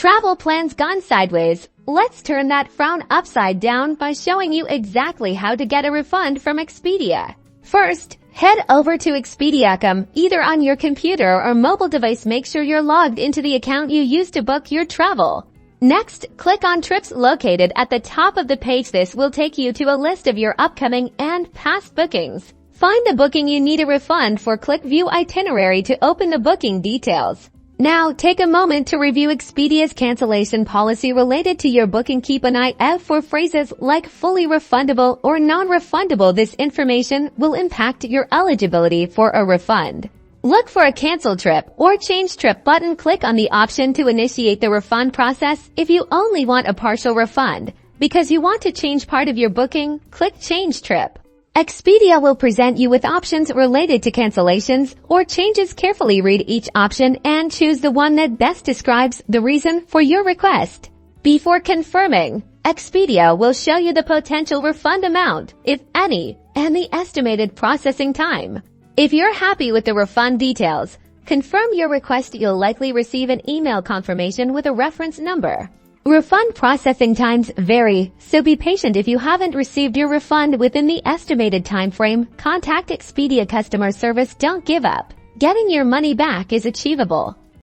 Travel plans gone sideways? Let's turn that frown upside down by showing you exactly how to get a refund from Expedia. First, head over to Expedia.com either on your computer or mobile device. Make sure you're logged into the account you used to book your travel. Next, click on trips located at the top of the page. This will take you to a list of your upcoming and past bookings. Find the booking you need a refund for. Click View Itinerary to open the booking details. Now, take a moment to review Expedia's cancellation policy related to your booking. Keep an eye out for phrases like fully refundable or non-refundable. This information will impact your eligibility for a refund. Look for a cancel trip or change trip button. Click on the option to initiate the refund process. If you only want a partial refund because you want to change part of your booking, click Change Trip. Expedia will present you with options related to cancellations or changes. Carefully read each option and choose the one that best describes the reason for your request. Before confirming, Expedia will show you the potential refund amount, if any, and the estimated processing time. If you're happy with the refund details, confirm your request. You'll likely receive an email confirmation with a reference number. Refund processing times vary, so be patient. If you haven't received your refund within the estimated time frame, contact Expedia customer service. Don't give up. Getting your money back is achievable.